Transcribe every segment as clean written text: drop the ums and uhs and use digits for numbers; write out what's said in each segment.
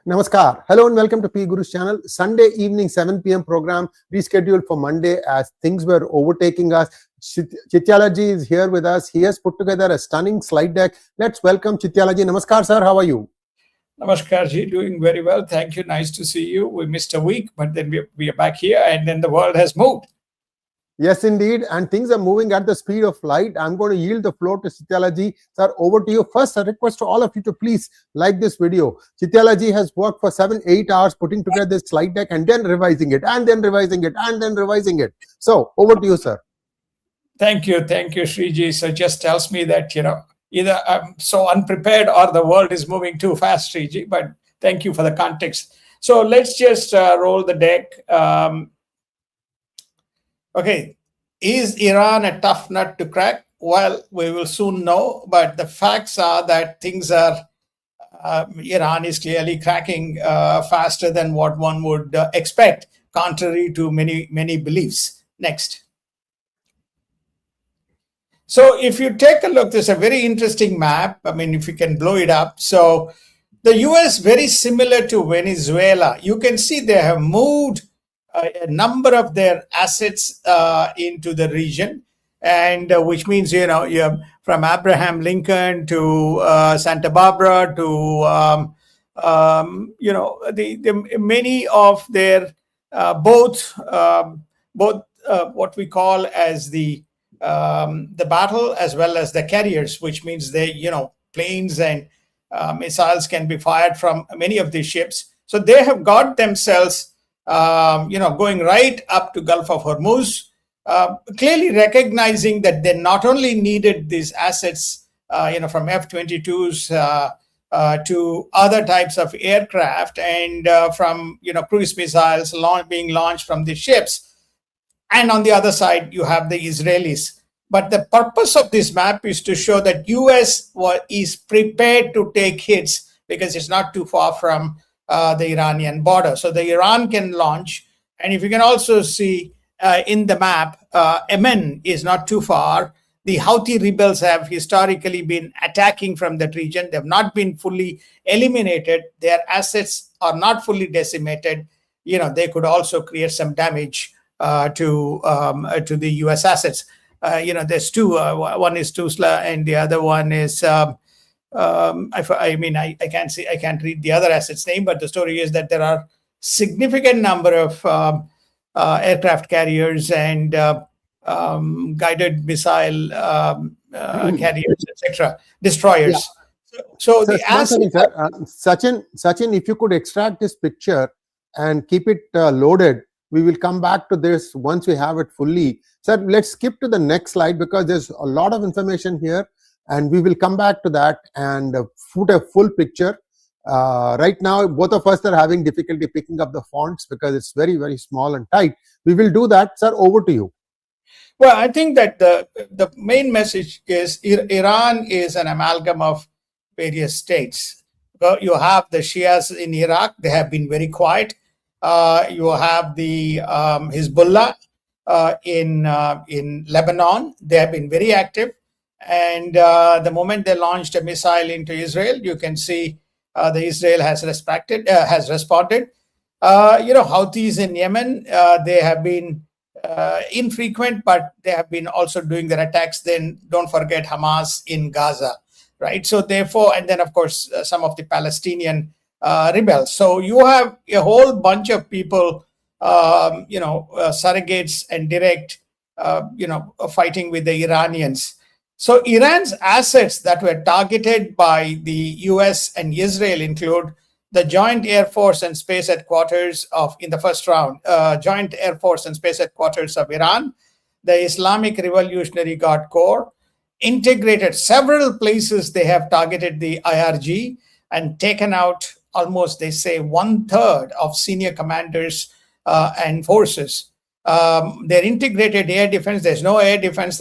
Namaskar. Hello and welcome to P Guru's channel. Sunday evening 7 p.m. program rescheduled for Monday as things were overtaking us. Chityala ji is here with us. He has put together a stunning slide deck. Let's welcome Chityala ji. Namaskar, sir. How are you? Namaskar ji, doing very well. Thank you. Nice to see you. We missed a week, but then we are back here and then the world has moved. Yes, indeed. And things are moving at the speed of light. I'm going to yield the floor to Chityala ji. Sir, over to you. First, a request to all of you to please like this video. Chityala ji has worked for 7-8 hours putting together this slide deck and then revising it and then revising it and then revising it. So, over to you, sir. Thank you, Sriji. So just tells me that, either I'm so unprepared or the world is moving too fast, Sriji, but thank you for the context. So let's just roll the deck. Okay, is Iran a tough nut to crack? Well, we will soon know, but the facts are that things are, Iran is clearly cracking faster than what one would expect, contrary to many beliefs. Next. So if you take a look, there's a very interesting map. I mean, if you can blow it up. So the US, very similar to Venezuela, you can see they have moved a number of their assets into the region, and which means, you have from Abraham Lincoln to Santa Barbara to, the many of their both what we call as the battle as well as the carriers, which means they, planes and missiles can be fired from many of these ships. So they have got themselves, going right up to Gulf of Hormuz, clearly recognizing that they not only needed these assets, from F-22s to other types of aircraft and from, cruise missiles being launched from the ships. And on the other side, you have the Israelis. But the purpose of this map is to show that US is prepared to take hits because it's not too far from the Iranian border. So the Iran can launch. And if you can also see in the map, Yemen is not too far. The Houthi rebels have historically been attacking from that region. They have not been fully eliminated. Their assets are not fully decimated. They could also create some damage to the US assets. There's two. One is Tuzla and the other one is, I can't read the other asset's name, but the story is that there are significant number of aircraft carriers and guided missile carriers, etc., destroyers. Yeah. So the Sachin, if you could extract this picture and keep it loaded, we will come back to this once we have it fully. Sir, let's skip to the next slide because there's a lot of information here and we will come back to that and put a full picture. Right now, both of us are having difficulty picking up the fonts because it's very, very small and tight. We will do that. Sir, over to you. Well, I think that the main message is Iran is an amalgam of various states. You have the Shias in Iraq. They have been very quiet. You have the Hezbollah in Lebanon. They have been very active. And the moment they launched a missile into Israel, you can see the Israel has responded. Houthis in Yemen, they have been infrequent, but they have been also doing their attacks. Then don't forget Hamas in Gaza, right? So therefore, and then of course, some of the Palestinian rebels. So you have a whole bunch of people, surrogates and direct, fighting with the Iranians. So Iran's assets that were targeted by the US and Israel include the Joint Air Force and Space Headquarters in the first round, Joint Air Force and Space Headquarters of Iran, the Islamic Revolutionary Guard Corps, integrated several places. They have targeted the IRG and taken out almost, they say, 1/3 of senior commanders and forces. Their integrated air defense, there's no air defense.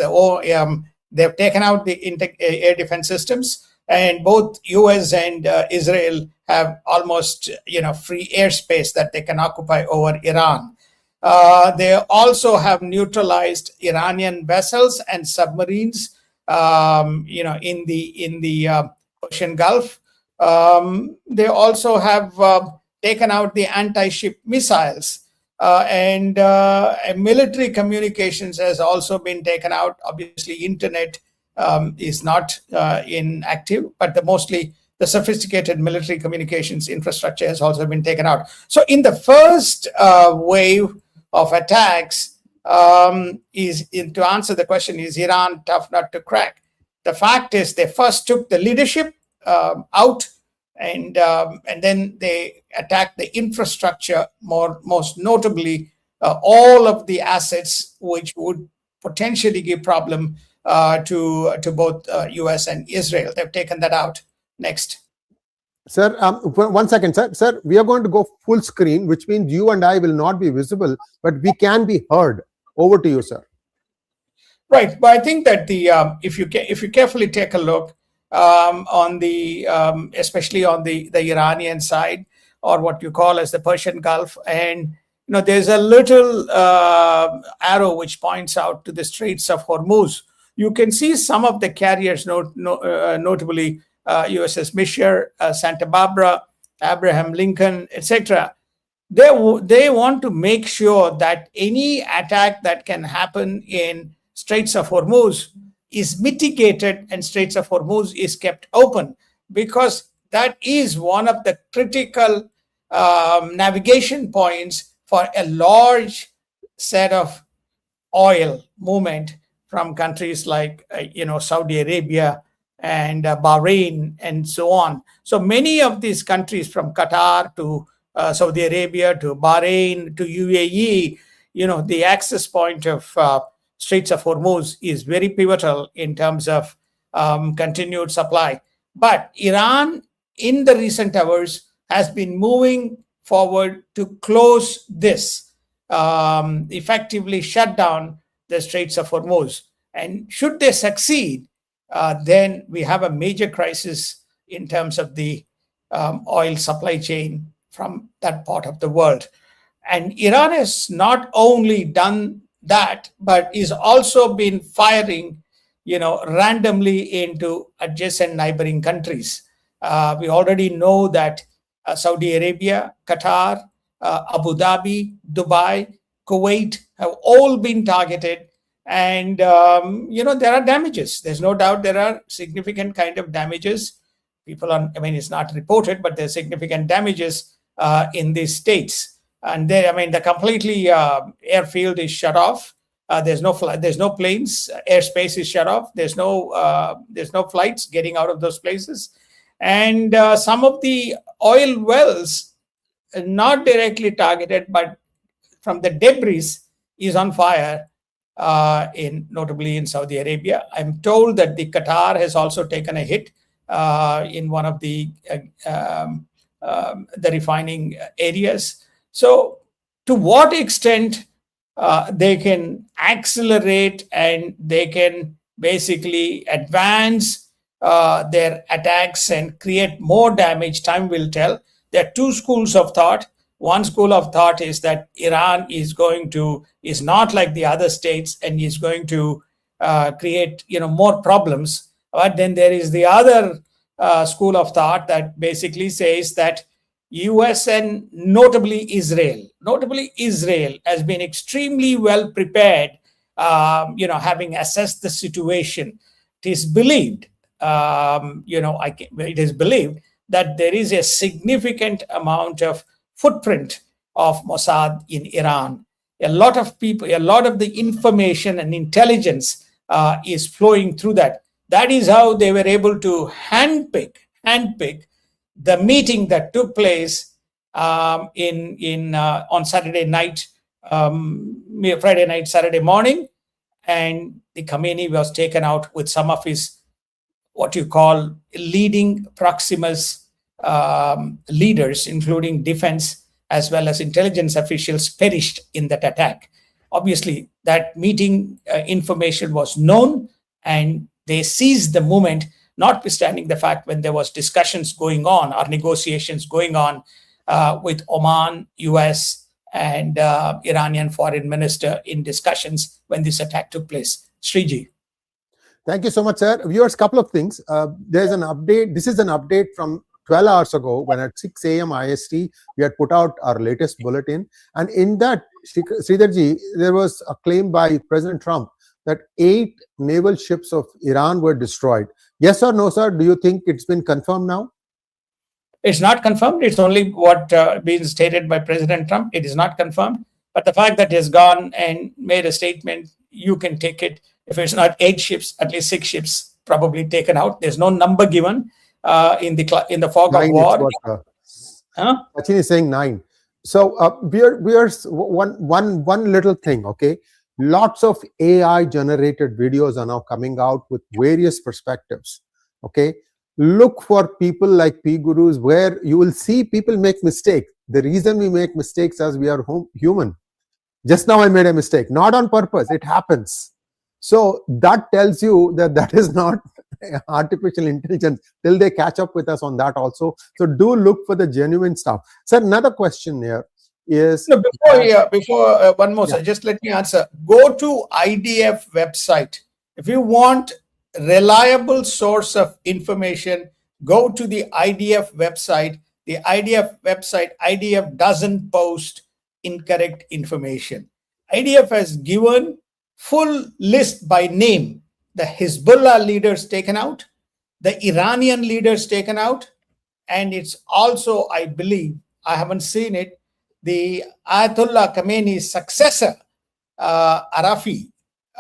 They've taken out the air defense systems, and both US and Israel have almost, free airspace that they can occupy over Iran. They also have neutralized Iranian vessels and submarines, in the Persian Gulf. They also have taken out the anti-ship missiles, and military communications has also been taken out. Obviously, internet is not inactive, but mostly the sophisticated military communications infrastructure has also been taken out. So in the first wave of attacks, to answer the question, is Iran tough nut to crack? The fact is they first took the leadership out, and then they attacked the infrastructure, most notably all of the assets which would potentially give problem to both US and Israel. They've taken that out. Next. Sir, 1 second, sir. Sir, we are going to go full screen, which means you and I will not be visible, but we can be heard. Over to you, sir. Right, but I think that the if you carefully take a look on the especially on the Iranian side, or what you call as the Persian Gulf, and there's a little arrow which points out to the Straits of Hormuz. You can see some of the carriers, notably USS Misher, Santa Barbara, Abraham Lincoln, etc. They want to make sure that any attack that can happen in Straits of Hormuz is mitigated and Straits of Hormuz is kept open, because that is one of the critical navigation points for a large set of oil movement from countries like Saudi Arabia and Bahrain and so on. So many of these countries, from Qatar to Saudi Arabia to Bahrain to UAE, the access point of Straits of Hormuz is very pivotal in terms of continued supply. But Iran, in the recent hours, has been moving forward to close this, effectively shut down the Straits of Hormuz. And should they succeed, then we have a major crisis in terms of the oil supply chain from that part of the world. And Iran has not only done that, but is also been firing, randomly into adjacent neighboring countries. We already know that Saudi Arabia, Qatar, Abu Dhabi, Dubai, Kuwait have all been targeted. And, there are damages. There's no doubt there are significant kind of damages. It's not reported, but there's significant damages in these states. And the completely airfield is shut off. There's no planes. Airspace is shut off. There's no flights getting out of those places. And some of the oil wells, not directly targeted, but from the debris, is on fire. Notably in Saudi Arabia. I'm told that the Qatar has also taken a hit in one of the refining areas. So to what extent they can accelerate and they can basically advance their attacks and create more damage, time will tell. There are two schools of thought. One school of thought is that Iran is not like the other states and is going to create more problems. But then there is the other school of thought that basically says that US and notably Israel has been extremely well prepared, having assessed the situation. It is believed, that there is a significant amount of footprint of Mossad in Iran. A lot of people, a lot of the information and intelligence is flowing through that. That is how they were able to handpick the meeting that took place on Saturday night, Friday night, Saturday morning, and the Khamenei was taken out with some of his what you call leading Proximus leaders, including defense as well as intelligence officials, perished in that attack. Obviously, that meeting information was known, and they seized the moment, notwithstanding the fact when there was discussions going on or negotiations going on with Oman, US, and Iranian foreign minister in discussions when this attack took place. Sriji. Thank you so much, sir. Viewers, couple of things. There's an update. This is an update from 12 hours ago, when at 6 a.m. IST, we had put out our latest bulletin. And in that, Sridharji, there was a claim by President Trump that 8 naval ships of Iran were destroyed. Yes or no, sir? Do you think it's been confirmed now? It's not confirmed. It's only what been stated by President Trump. It is not confirmed. But the fact that he has gone and made a statement, you can take it. If it's not 8 ships, at least 6 ships probably taken out. There's no number given in the fog 9 of war. Sachin is saying 9. So we are one little thing. Okay, lots of AI generated videos are now coming out with various perspectives. Okay, look for people like P Gurus, where you will see people make mistakes. The reason we make mistakes is we are human. Just now I made a mistake, not on purpose. It happens. So that tells you that that is not artificial intelligence till they catch up with us on that also. So do look for the genuine stuff. So another question here is... No, before one more, sir, just let me answer. Go to IDF website. If you want reliable source of information, go to the IDF website. The IDF website, IDF doesn't post incorrect information. IDF has given full list by name. The Hezbollah leaders taken out, the Iranian leaders taken out, and it's also, I believe, I haven't seen it, the Ayatollah Khamenei's successor, Arafi,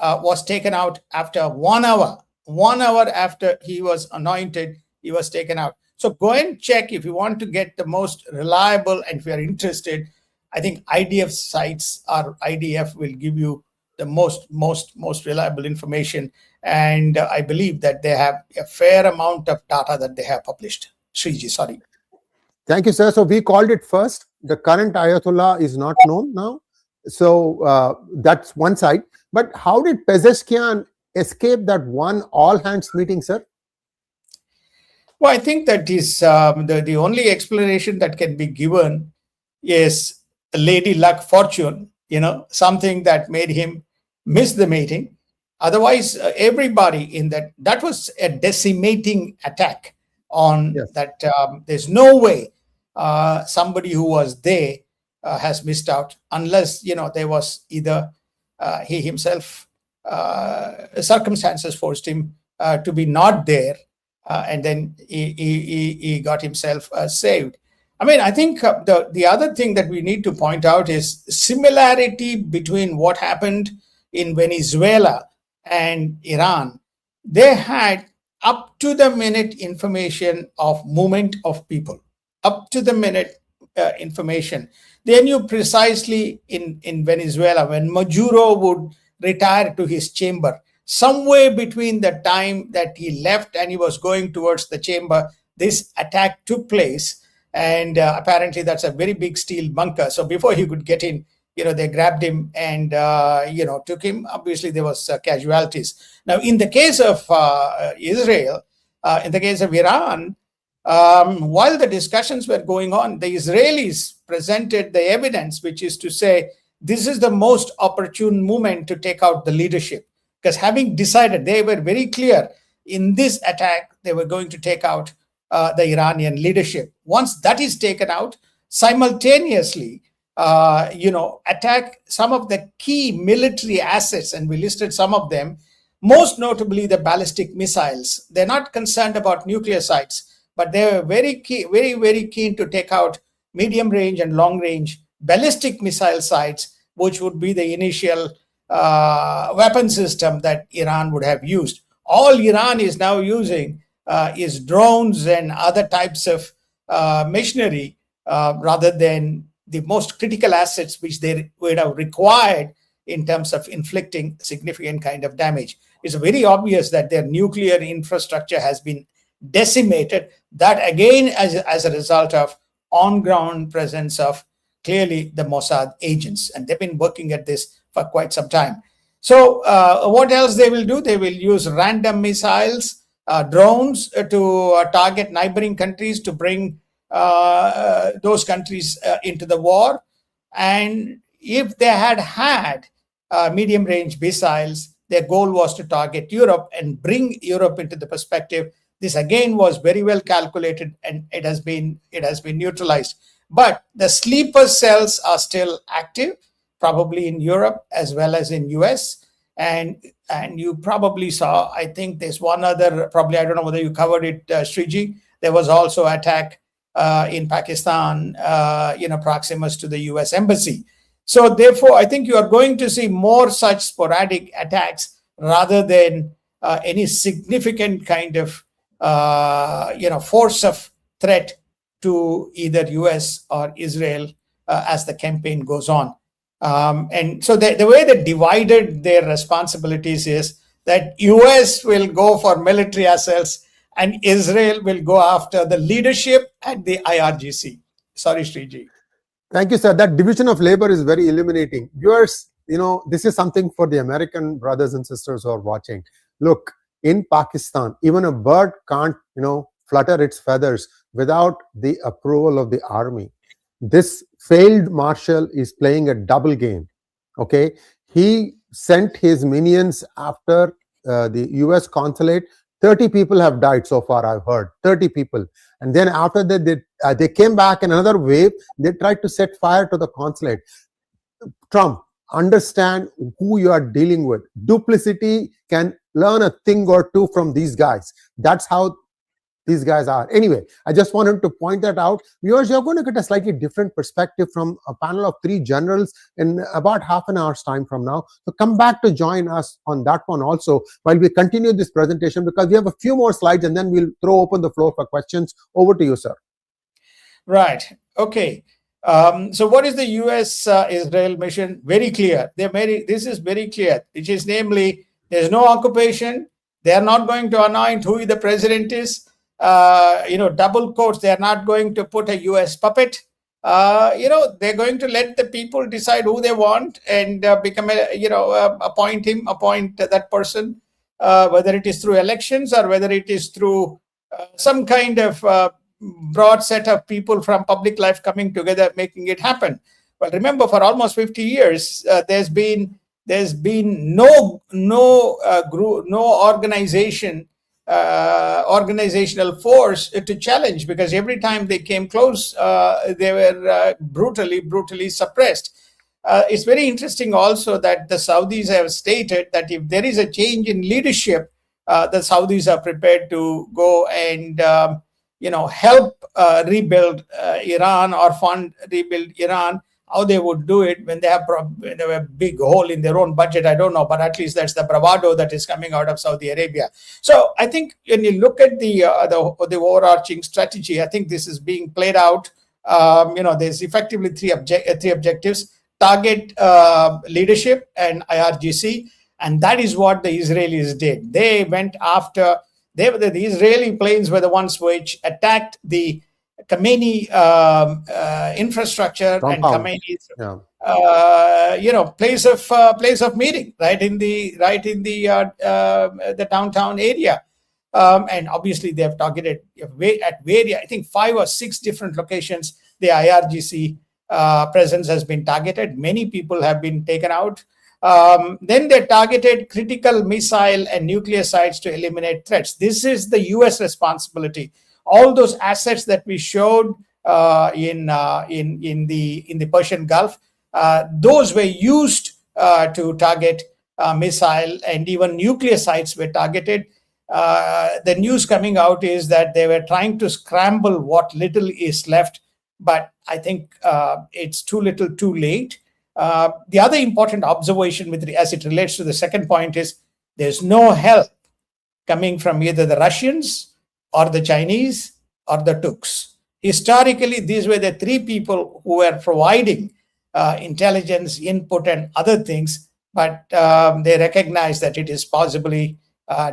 was taken out after 1 hour. 1 hour after he was anointed, he was taken out. So go and check if you want to get the most reliable, and if you are interested, I think IDF sites or IDF will give you the most reliable information. And I believe that they have a fair amount of data that they have published. Sriji, sorry. Thank you, sir. So we called it first. The current Ayatollah is not known now. So that's one side. But how did Pezeshkian escape that one all-hands meeting, sir? Well, I think that is the only explanation that can be given is lady luck fortune, something that made him miss the meeting. Otherwise, everybody in that was a decimating attack on that. There's no way somebody who was there has missed out, unless there was either he himself, circumstances forced him to be not there, and then he got himself saved. I mean, I think the other thing that we need to point out is similarity between what happened in Venezuela and Iran. They had up to the minute information of movement of people, up to the minute information. They knew precisely in Venezuela when Maduro would retire to his chamber. Somewhere between the time that he left and he was going towards the chamber, this attack took place. And apparently that's a very big steel bunker. So before he could get in, they grabbed him and, took him. Obviously, there was casualties. Now, in the case of Israel, in the case of Iran, while the discussions were going on, the Israelis presented the evidence, which is to say, this is the most opportune moment to take out the leadership. Because having decided, they were very clear in this attack, they were going to take out the Iranian leadership. Once that is taken out, simultaneously, attack some of the key military assets, and we listed some of them, most notably the ballistic missiles. They're not concerned about nuclear sites, but they're very keen to take out medium range and long range ballistic missile sites, which would be the initial weapon system that Iran would have used. All Iran is now using is drones and other types of machinery, rather than the most critical assets which they would have required in terms of inflicting significant kind of damage. It's very obvious that their nuclear infrastructure has been decimated. That again, as a result of on-ground presence of clearly the Mossad agents, and they've been working at this for quite some time. So what else they will do? They will use random missiles, drones to target neighboring countries to bring those countries into the war. And if they had medium range missiles, their goal was to target Europe and bring Europe into the perspective. This again was very well calculated, and it has been neutralized. But the sleeper cells are still active, probably in Europe as well as in US. And you probably saw, I think there's one other, probably, I don't know whether you covered it, Sriji. There was also attack in Pakistan, proximus to the US embassy. So therefore, I think you are going to see more such sporadic attacks rather than any significant kind of force of threat to either US or Israel as the campaign goes on. And so the way they divided their responsibilities is that US will go for military assets and Israel will go after the leadership and the IRGC. Sorry, Sriji. Thank you, sir. That division of labor is very illuminating. Viewers, this is something for the American brothers and sisters who are watching. Look, in Pakistan, even a bird can't, flutter its feathers without the approval of the army. This failed marshal is playing a double game. Okay, he sent his minions after the US consulate. 30 people have died so far, I've heard. 30 people. And then after that, they came back in another wave. They tried to set fire to the consulate. Trump, understand who you are dealing with. Duplicity can learn a thing or two from these guys. That's how these guys are. Anyway, I just wanted to point that out. Viewers, you're going to get a slightly different perspective from a panel of 3 generals in about half an hour's time from now. So come back to join us on that one also while we continue this presentation, because we have a few more slides and then we'll throw open the floor for questions. Over to you, sir. Right. Okay. So what is the US-Israel mission? Very clear. This is very clear, which is namely, there's no occupation. They are not going to anoint who the president is. Double quotes, they're not going to put a US puppet. They're going to let the people decide who they want and appoint that person, whether it is through elections or whether it is through some kind of broad set of people from public life coming together, making it happen. Well, remember, for almost 50 years, there's been no group, no organizational force to challenge, because every time they came close, they were brutally suppressed. It's very interesting also that the Saudis have stated that if there is a change in leadership, the Saudis are prepared to go and help rebuild Iran or fund rebuild Iran. How they would do it when they have a big hole in their own budget, I don't know, but at least that's the bravado that is coming out of Saudi Arabia. So I think when you look at the overarching strategy, I think this is being played out. There's effectively three objectives: target leadership and IRGC, and that is what the Israelis did. They went after. The Israeli planes were the ones which attacked the Khamenei infrastructure Compound. And Khamenei's place of meeting right in the downtown area, and obviously they have targeted I think 5 or 6 different locations. The IRGC presence has been targeted. Many people have been taken out. Then they targeted critical missile and nuclear sites to eliminate threats. This is the US responsibility. All those assets that we showed in the Persian Gulf, those were used to target missile and even nuclear sites were targeted. The news coming out is that they were trying to scramble what little is left, but I think it's too little, too late. The other important observation as it relates to the second point is there's no help coming from either the Russians or the Chinese or the Turks. Historically, these were the 3 people who were providing intelligence input and other things, but they recognize that it is possibly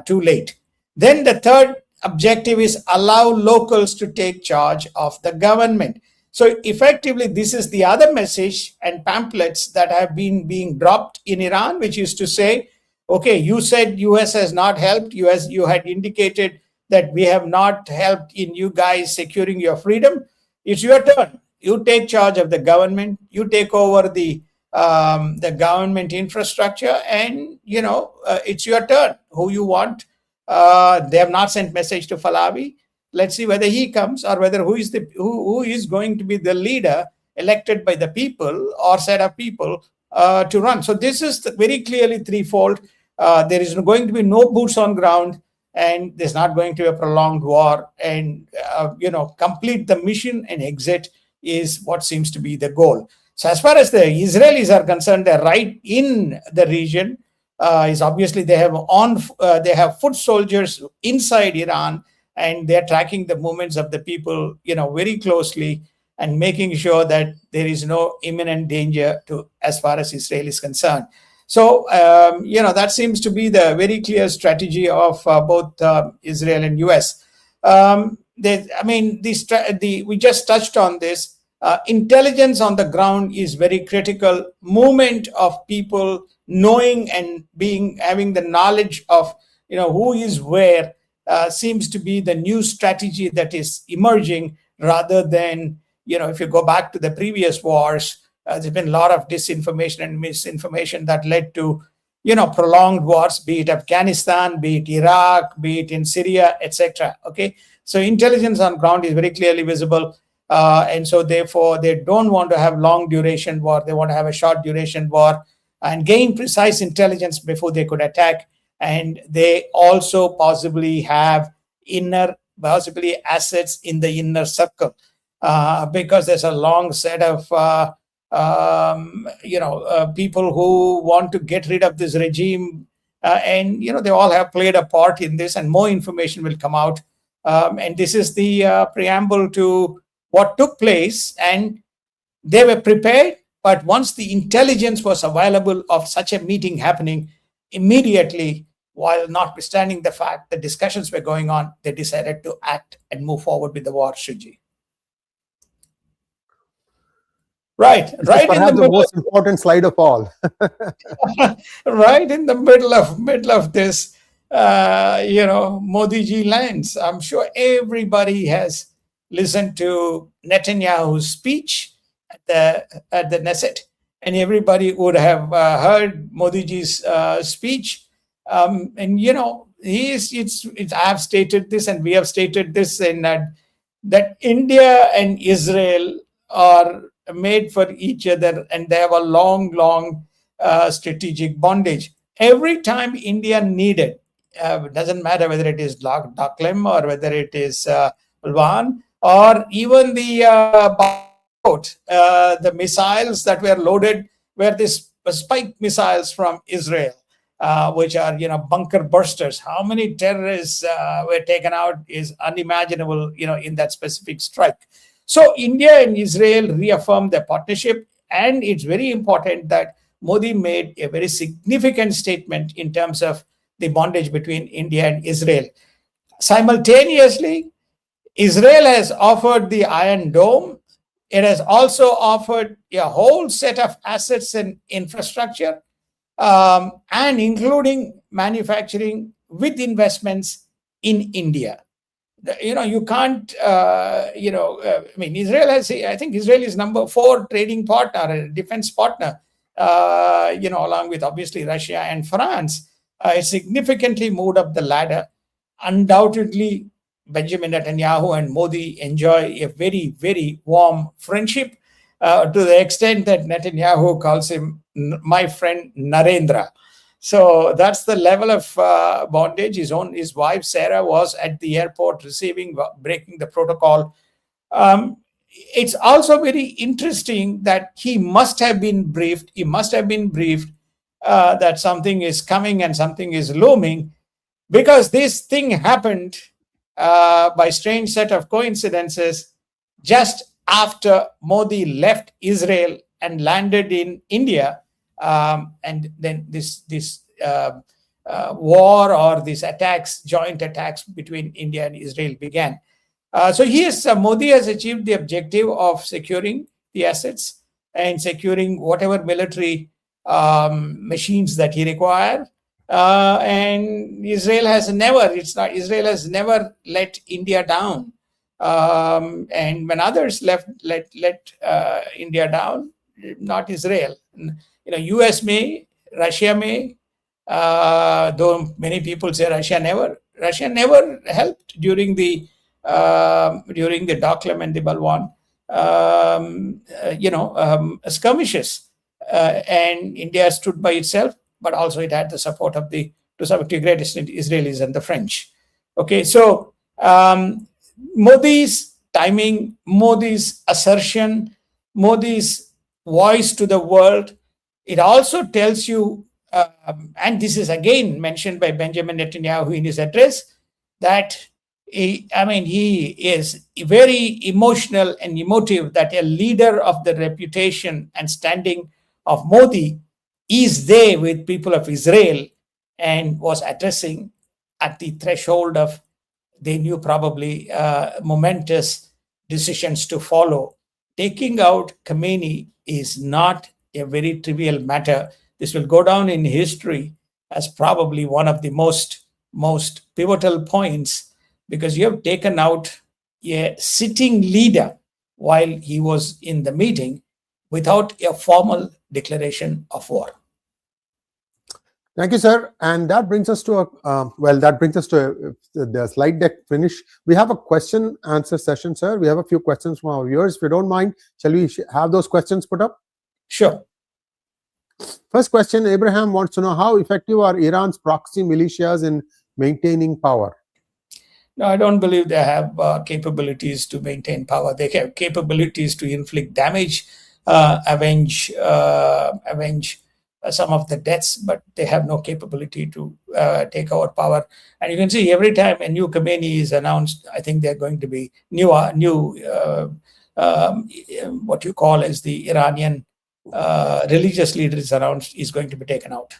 too late. Then the third objective is allow locals to take charge of the government. So effectively, this is the other message and pamphlets that have been being dropped in Iran, which is to say, okay, you said US has not helped. You had indicated that we have not helped in you guys securing your freedom. It's your turn. You take charge of the government. You take over the government infrastructure, and it's your turn. Who you want They have not sent message to Falavi. Let's see whether he comes, or whether who is going to be the leader elected by the people or set of people to run. So this is very clearly threefold. There is going to be no boots on ground, and there's not going to be a prolonged war. And complete the mission and exit is what seems to be the goal. So as far as the Israelis are concerned, they're right in the region. Is obviously they have foot soldiers inside Iran, and they're tracking the movements of the people, very closely, and making sure that there is no imminent danger to as far as Israel is concerned. So that seems to be the very clear strategy of both Israel and US. We just touched on this. Intelligence on the ground is very critical. Movement of people, knowing and having the knowledge of who is where, seems to be the new strategy that is emerging, rather than if you go back to the previous wars, there's been a lot of disinformation and misinformation that led to prolonged wars, be it Afghanistan, be it Iraq, be it in Syria, etc. Okay, so intelligence on ground is very clearly visible. And so therefore they don't want to have long duration war. They want to have a short duration war and gain precise intelligence before they could attack. And they also possibly have assets in the inner circle, because there's a long set of people who want to get rid of this regime, and they all have played a part in this, and more information will come out. And this is the preamble to what took place, and they were prepared. But once the intelligence was available of such a meeting happening, immediately, while notwithstanding the fact that discussions were going on, they decided to act and move forward with the war, Shriji. Right in the most important slide of all. Right in the middle of this, Modi ji lands. I'm sure everybody has listened to Netanyahu's speech at the Knesset, and everybody would have heard Modi ji's speech. And I have stated this, and we have stated this, in that India and Israel are made for each other, and they have a long strategic bondage. Every time India needed, doesn't matter whether it is Daklim or whether it is Ulwan, or even the missiles that were loaded were these spike missiles from Israel, which are bunker bursters. How many terrorists were taken out is unimaginable, in that specific strike. So India and Israel reaffirmed their partnership, and it's very important that Modi made a very significant statement in terms of the bondage between India and Israel. Simultaneously, Israel has offered the Iron Dome. It has also offered a whole set of assets and infrastructure, and including manufacturing with investments in India. You can't, Israel has, I think Israel is number 4 trading partner, defense partner, along with obviously Russia and France. It significantly moved up the ladder. Undoubtedly, Benjamin Netanyahu and Modi enjoy a very, very warm friendship, to the extent that Netanyahu calls him my friend Narendra. So that's the level of bondage. His wife Sarah was at the airport breaking the protocol. It's also very interesting that he must have been briefed. That something is coming and something is looming, because this thing happened by strange set of coincidences just after Modi left Israel and landed in India. And then this war, or these joint attacks between India and Israel began. So Modi has achieved the objective of securing the assets and securing whatever military machines that he required. And Israel has never let India down. And when others let India down, not Israel. US may, Russia may, though many people say Russia never Russia never helped during the Doklam and the Balwan skirmishes, and India stood by itself, but also it had the support of the, to some great extent, Israelis and the French. Okay, so Modi's timing, Modi's assertion, Modi's voice to the world, it also tells you, and this is again mentioned by Benjamin Netanyahu in his address, that he is very emotional and emotive, that a leader of the reputation and standing of Modi is there with people of Israel, and was addressing at the threshold of, they knew probably, momentous decisions to follow. Taking out Khamenei is not a very trivial matter. This will go down in history as probably one of the most pivotal points, because you have taken out a sitting leader while he was in the meeting without a formal declaration of war. Thank you, sir. And that brings us to the slide deck finish. We have a question answer session, sir. We have a few questions from our viewers. If you don't mind, shall we have those questions put up? Sure. First question, Abraham wants to know, how effective are Iran's proxy militias in maintaining power? No, I don't believe they have capabilities to maintain power. They have capabilities to inflict damage, avenge some of the deaths, but they have no capability to take over power. And you can see every time a new Khamenei is announced, I think they're going to be new what you call as the Iranian religious leader is announced, is going to be taken out.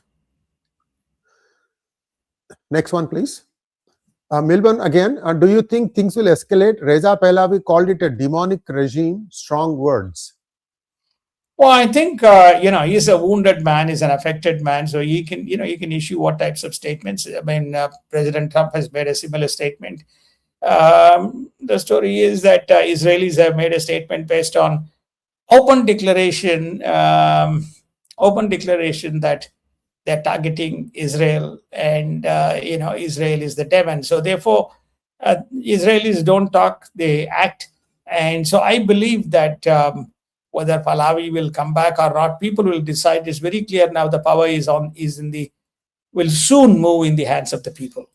Next one, please. Milburn again, do you think things will escalate? Reza Pahlavi called it a demonic regime. Strong words. Well, I think he's a wounded man, he's an affected man, so he can issue what types of statements. I mean, President Trump has made a similar statement. The story is that Israelis have made a statement based on open declaration that they're targeting Israel, and Israel is the devil. So therefore, Israelis don't talk, they act. And so I believe that whether Pahlavi will come back or not, people will decide. It's very clear now. The power will soon move in the hands of the people.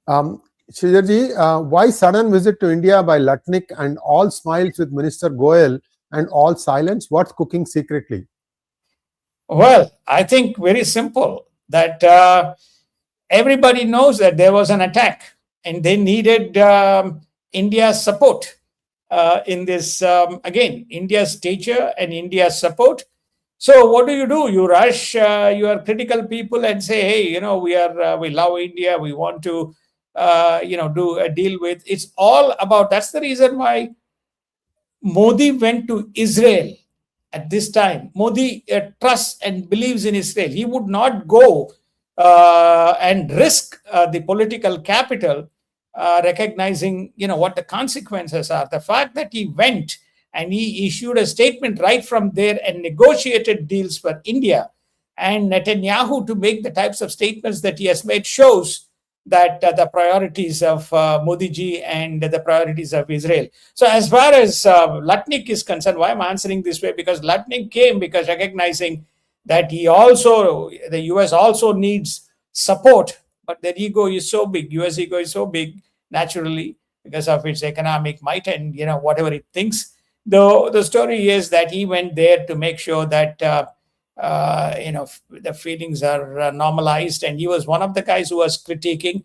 Sridharji, why sudden visit to India by Lutnick and all smiles with Minister Goel and all silence? What's cooking secretly? Well, I think very simple, that everybody knows that there was an attack and they needed India's support in this, again, India's stature and India's support. So what do? You rush your critical people and say, hey, we love India, we want to do a deal with. It's all about, that's the reason why Modi went to Israel at this time. Modi trusts and believes in Israel. He would not go and risk the political capital, recognizing what the consequences are. The fact that he went and he issued a statement right from there and negotiated deals for India, and Netanyahu to make the types of statements that he has made shows that the priorities of Modi ji and the priorities of Israel. So as far as Lutnick is concerned, why I'm answering this way, because Lutnick came because recognizing that the US also needs support, but their ego is so big, US ego is so big, naturally, because of its economic might and whatever it thinks. Though the story is that he went there to make sure that the feelings are normalized, and he was one of the guys who was critiquing.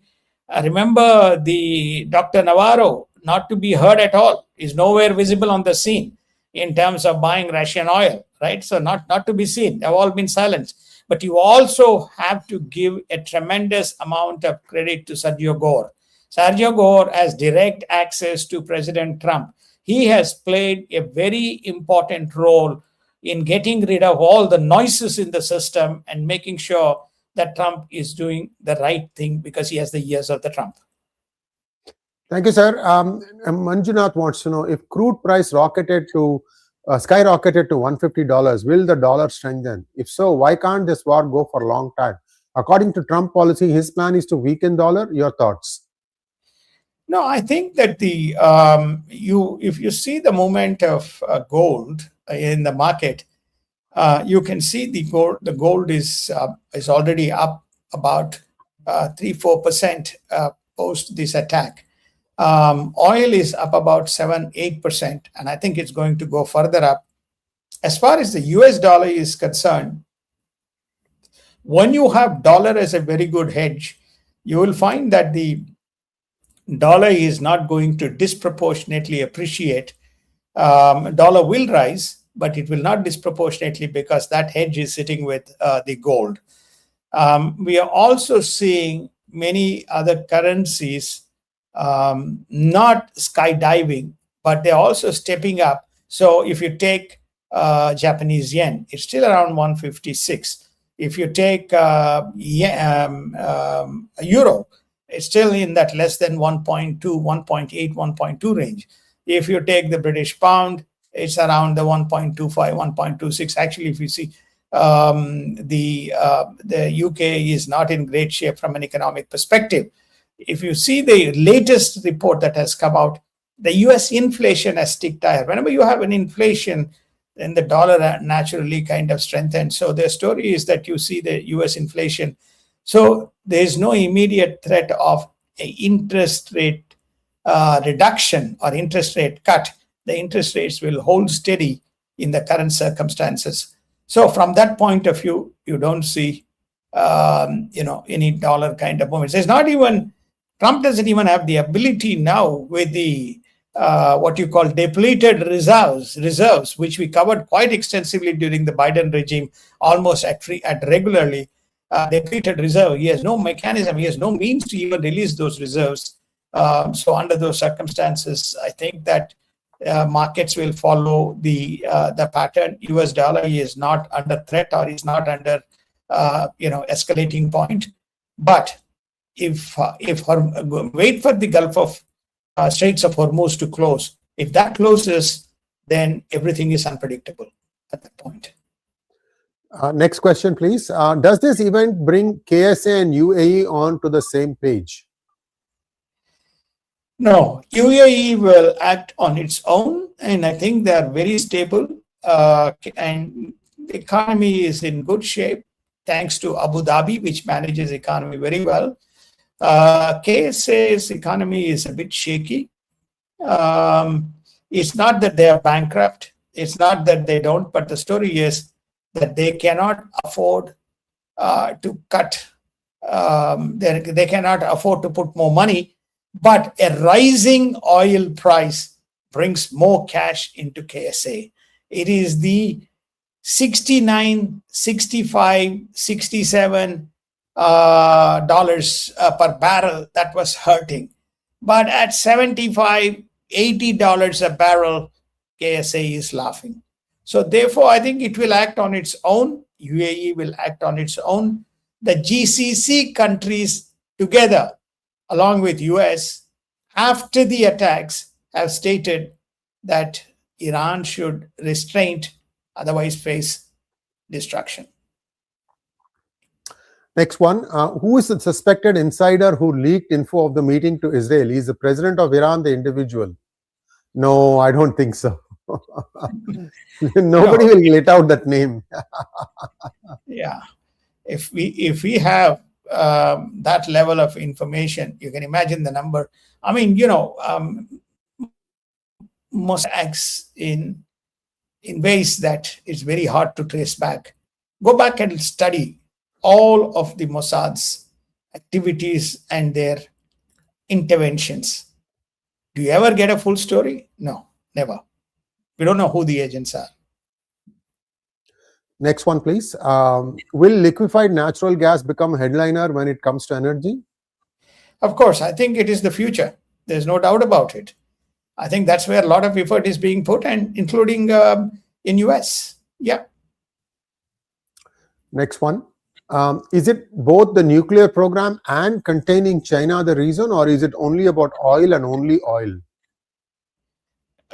Remember the Dr. Navarro, not to be heard at all, is nowhere visible on the scene in terms of buying Russian oil, right? So not to be seen. They've all been silenced. But you also have to give a tremendous amount of credit to Sergio Gore. Sergio Gore has direct access to President Trump. He has played a very important role in getting rid of all the noises in the system and making sure that Trump is doing the right thing, because he has the ears of the Trump. Thank you, sir. Manjunath wants to know, if crude price skyrocketed to $150, will the dollar strengthen? If so, why can't this war go for a long time? According to Trump policy, his plan is to weaken dollar. Your thoughts? No, I think that if you see the movement of gold in the market, you can see the gold is already up about 3-4% post this attack. Oil is up about 7-8%, and I think it's going to go further up. As far as the US dollar is concerned, when you have dollar as a very good hedge, you will find that the dollar is not going to disproportionately appreciate. Dollar will rise, but it will not disproportionately because that hedge is sitting with the gold. We are also seeing many other currencies not skydiving, but they're also stepping up. So if you take Japanese yen, it's still around 156. If you take euro, it's still in that less than 1.2, 1.8, 1.2 range. If you take the British pound, it's around the 1.25, 1.26. Actually, if you see, the UK is not in great shape from an economic perspective. If you see the latest report that has come out, the US inflation has ticked higher. Whenever you have an inflation, then the dollar naturally kind of strengthens. So the story is that you see the US inflation. So there is no immediate threat of an interest rate reduction or interest rate cut. The interest rates will hold steady in the current circumstances. So from that point of view, you don't see any dollar kind of movements. There's not even, Trump doesn't even have the ability now with the what you call depleted reserves, which we covered quite extensively during the Biden regime, almost at regularly. Depleted reserve. He has no mechanism. He has no means to even release those reserves. So under those circumstances, I think that markets will follow the pattern. US dollar is not under threat or is not under escalating point. But if wait for the Gulf of Straits of Hormuz to close. If that closes, then everything is unpredictable at that point. Next question, please. Does this event bring KSA and UAE on to the same page? No, UAE will act on its own, and I think they are very stable, and the economy is in good shape thanks to Abu Dhabi, which manages the economy very well. KSA's economy is a bit shaky. It's not that they are bankrupt. It's not that they don't, but the story is that they cannot afford to cut. They cannot afford to put more money, but a rising oil price brings more cash into KSA. It is the 69, 65, 67 dollars per barrel that was hurting. But at 75, $80 a barrel, KSA is laughing. So therefore, I think it will act on its own. UAE will act on its own. The GCC countries together, along with US, after the attacks, have stated that Iran should restrain, otherwise face destruction. Next one. Who is the suspected insider who leaked info of the meeting to Israel? Is the president of Iran the individual? No, I don't think so. Nobody will let out that name. Yeah. If we have that level of information, you can imagine the number. I mean, most acts in ways that it's very hard to trace back. Go back and study all of the Mossad's activities and their interventions. Do you ever get a full story? No, never. We don't know who the agents are. Next one, please. Will liquefied natural gas become a headliner when it comes to energy? Of course, I think it is the future. There's no doubt about it. I think that's where a lot of effort is being put, and including in US. Yeah. Next one. Is it both the nuclear program and containing China the reason, or is it only about oil and only oil?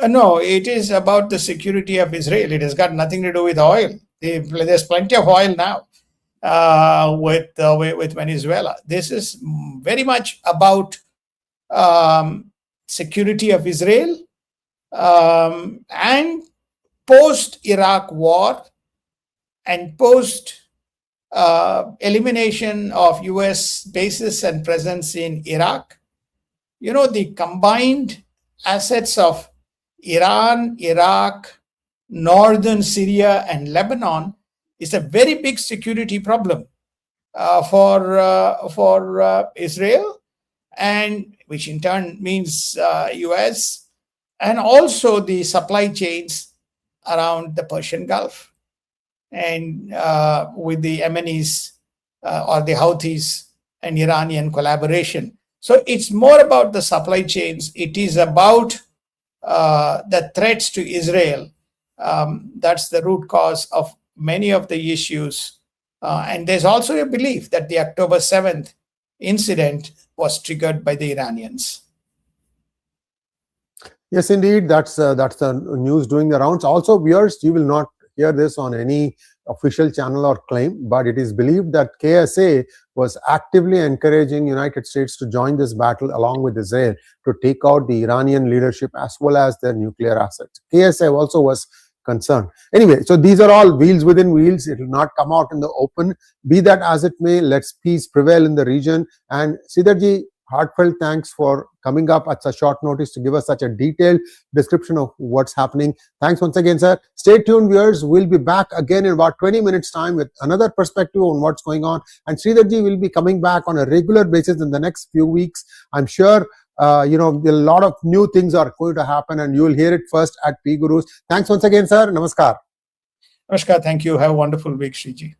No, it is about the security of Israel. It has got nothing to do with oil. There's plenty of oil now. with Venezuela. This is very much about security of Israel and post-Iraq war and post elimination of US bases and presence in Iraq. The combined assets of Iran, Iraq, northern Syria, and Lebanon is a very big security problem for Israel, and which in turn means US, and also the supply chains around the Persian Gulf, and with the Yemenis or the Houthis and Iranian collaboration. So it's more about the supply chains. It is about the threats to Israel. That's the root cause of many of the issues. And there's also a belief that the October 7th incident was triggered by the Iranians. Yes, indeed. That's the news doing the rounds. Also, viewers, you will not hear this on any official channel or claim, but it is believed that KSA was actively encouraging United States to join this battle along with Israel to take out the Iranian leadership as well as their nuclear assets. KSA also was concerned. Anyway, so these are all wheels within wheels. It will not come out in the open. Be that as it may, let's peace prevail in the region. And Sridharji, heartfelt thanks for coming up at such short notice to give us such a detailed description of what's happening. Thanks once again, sir. Stay tuned, viewers. We'll be back again in about 20 minutes time with another perspective on what's going on. And Sridharji will be coming back on a regular basis in the next few weeks. I'm sure a lot of new things are going to happen, and you will hear it first at P Gurus. Thanks once again, sir. Namaskar. Namaskar. Thank you. Have a wonderful week, Sriji.